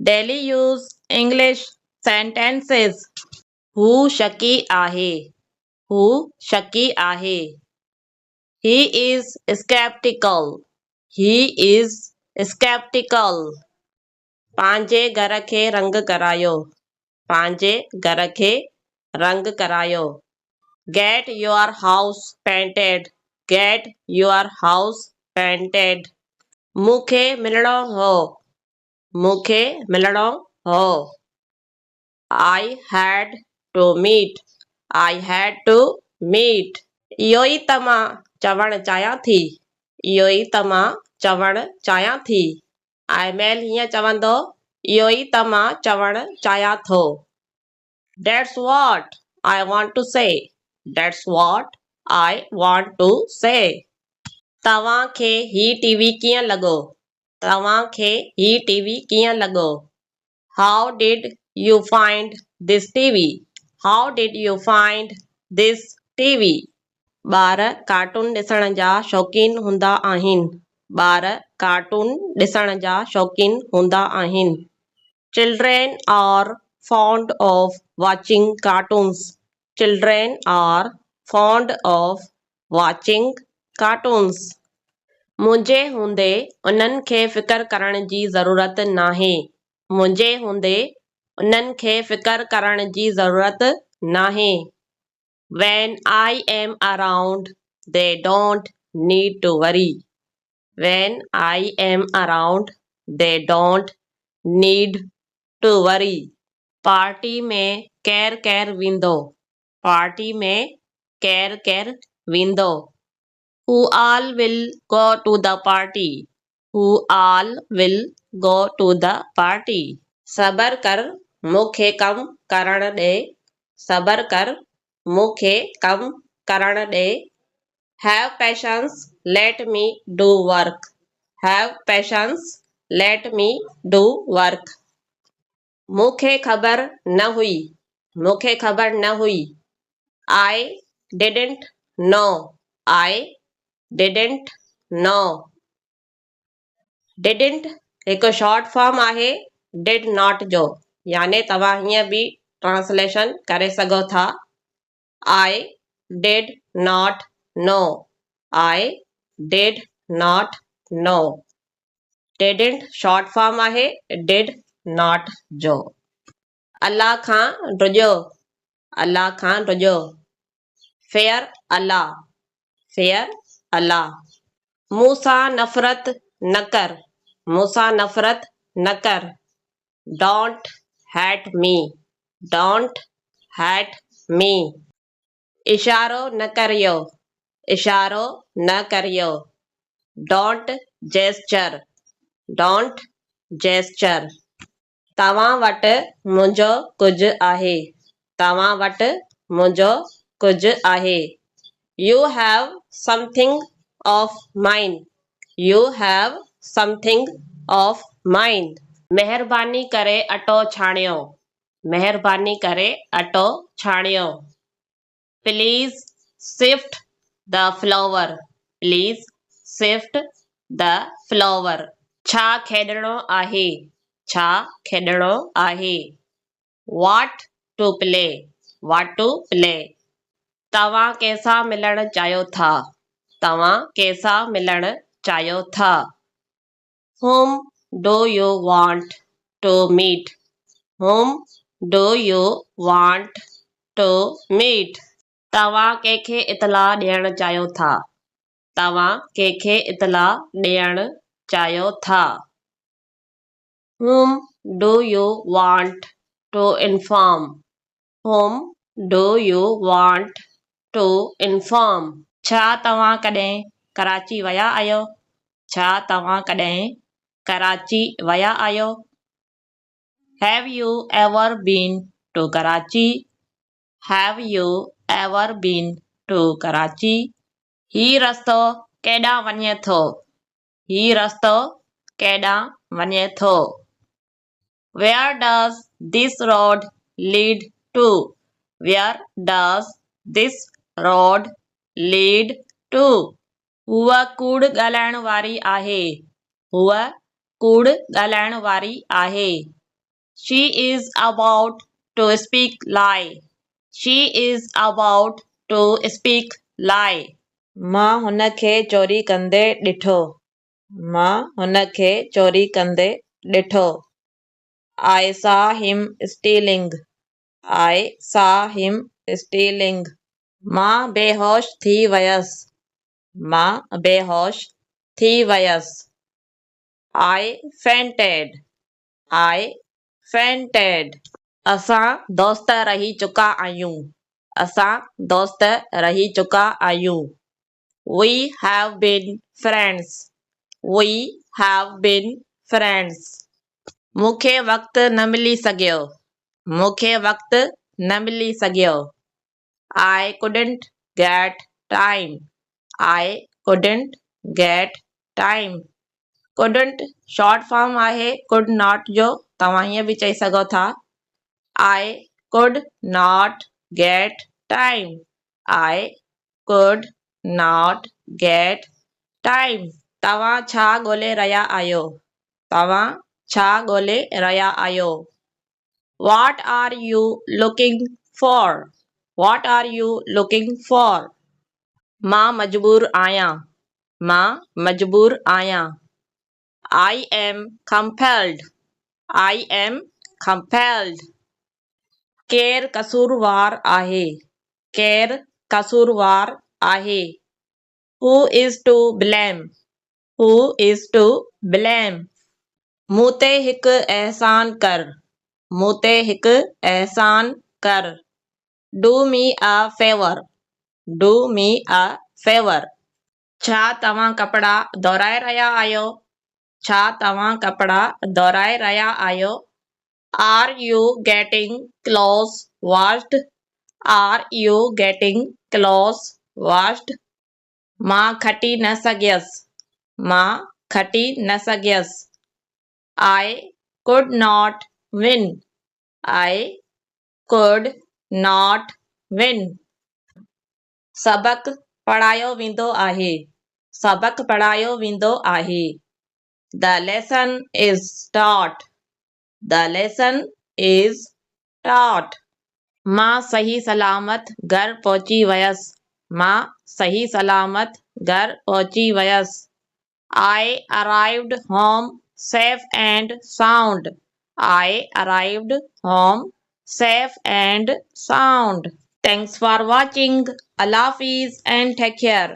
Daily use English sentences. हू shaky आहे. हू शकी आहे. He is skeptical. He is skeptical. पंहिंजे घर खे रंग करायो. पंहिंजे घर खे रंग करायो. Get your house painted. Get your house painted. मूंखे मिलणो हो. मूंखे मिलणो हो. I had to meet. I had to meet. इहो ई त मां चवणु चाहियां थी. इहो ई त मां चवणु चाहियां थी. आईमेल हीअं चवंदो इहो ई त मां चवणु चाहियां थो. That's what I want to say. That's what I want to say. तव्हांखे ही टीवी कीअं लॻो? तव्हांखे ही टीवी कीअं लॻो? How did you find this TV? How did you find this TV? ॿार कार्टून ॾिसण जा शौक़ीन हूंदा आहिनि. ॿार कार्टून ॾिसण जा शौक़ीन हूंदा आहिनि. Children are fond of watching cartoons. Children are fond of watching cartoons. मुंहिंजे हूंदे उन्हनि खे फ़िकर करण जी ज़रूरत नाहे. मुंहिंजे हूंदे उन्हनि खे फ़िकर करण जी ज़रूरत नाहे. When I am around, they don't need to worry. When I am around, they don't need to worry. Party में केर केर वेंदो? पार्टी में केर केर वेंदो? Who all will go to the party? Who all will go to the party? सबर कर मूंखे कम करण ॾे. सबर कर मूंखे कम करण ॾे. Have patience, let me do work. Have patience, let me do work. मूंखे ख़बर न हुई. मूंखे ख़बर न हुई. I didn't know. I didn't know. Didn't हिकु शॉर्ट फॉर्म आहे did not जो. याने तव्हां हीअं बि ट्रांसलेशन करे सघो था. I did not know. I did not know. Didn't short form आहे did not जो. अल्लाह खां ॾुजो. अल्लाह खां ॾुजो. Fear Allah. Fear Allah. मूंसां नफ़रत न कर. मूंसां नफ़रत न कर. Don't hate me. Don't hate me. इशारो न करियो. इशारो न करियो. Don't gesture. Don't gesture. तव्हां वटि मुंहिंजो कुझु आहे. तव्हां वटि मुंहिंजो कुझु आहे. You have something of mine. You have something of mine. महिरबानी करे अटो छाणियो. महिरबानी करे अटो छाणियो. Please sift the flour. Please sift the flour. छा खेॾणो आहे? छा खेॾणो आहे? What to play. What to play. तव्हां कंहिंसां मिलणु चाहियो था? तव्हां कंहिंसां मिलणु चाहियो था? Whom do you want to meet? Whom do you want to meet? तव्हां कंहिंखे इतलाह ॾियणु चाहियो था? तव्हां कंहिंखे इतलाह ॾियणु चाहियो था? Whom do you want to inform? Whom do you want to inform? छा तव्हां कॾहिं कराची विया आहियो? छा तव्हां कॾहिं कराची विया आहियो? Have you ever been to Karachi? Have you ever been to Karachi? ही रस्तो केॾां वञे थो? ही रस्तो केॾां वञे थो? Where does this road lead to? Where does this road lead to? हूअ कूड़ ॻाल्हाइण वारी आहे. हूअ कूड़ ॻाल्हाइण वारी आहे. She is about to speak lie. She is about to speak lie. मां हुन खे चोरी कंदे ॾिठो. मां हुन खे चोरी कंदे ॾिठो. I saw him stealing. I saw him stealing. मां बेहोश थी वयसि. मां बेहोश थी वयसि. I fainted. I fainted. असां दोस्त रही चुका आहियूं. असां दोस्त रही चुका आहियूं. We have been friends. We have been friends. मूंखे वक़्तु न मिली सघियो. मूंखे वक़्तु न मिली सघियो. I couldn't get time. I couldn't get time. couldn't short form आहे could not जो. तव्हां हीअं बि चई सघो था. I could not get time. I could not get time. तव्हां छा ॻोल्हे रहिया आहियो? तव्हां छा ॻोल्हे रहिया आहियो? What are you looking for? What are you looking for? मां मजबूर आहियां. मां मजबूर आहियां. I am compelled. I am compelled. केरु कसूरवार आहे? केरु कसूरवार आहे? Who is to blame? Who is to blame? मूं ते हिकु अहसान कर. मूं ते हिकु अहसान कर. Do me a favor. Do me a favor. छा तव्हां कपड़ा धोराए रहिया आहियो? छा तव्हां कपड़ा धोराए रहिया आहियो? Are you getting clothes washed? Are you getting clothes washed? मां खटी न सघियसि. मां खटी न सघियसि. I could not win. I could not win. सबक पढ़ायो वेंदो आहे. सबक पढ़ायो वेंदो आहे. The lesson is taught. The lesson is taught. मां सही सलामत घर पहुची वयसि. मां सही सलामत घर पहुची वयसि. I arrived home safe and sound. I arrived home safe and sound. Thanks for watching. Allah Hafiz and take care.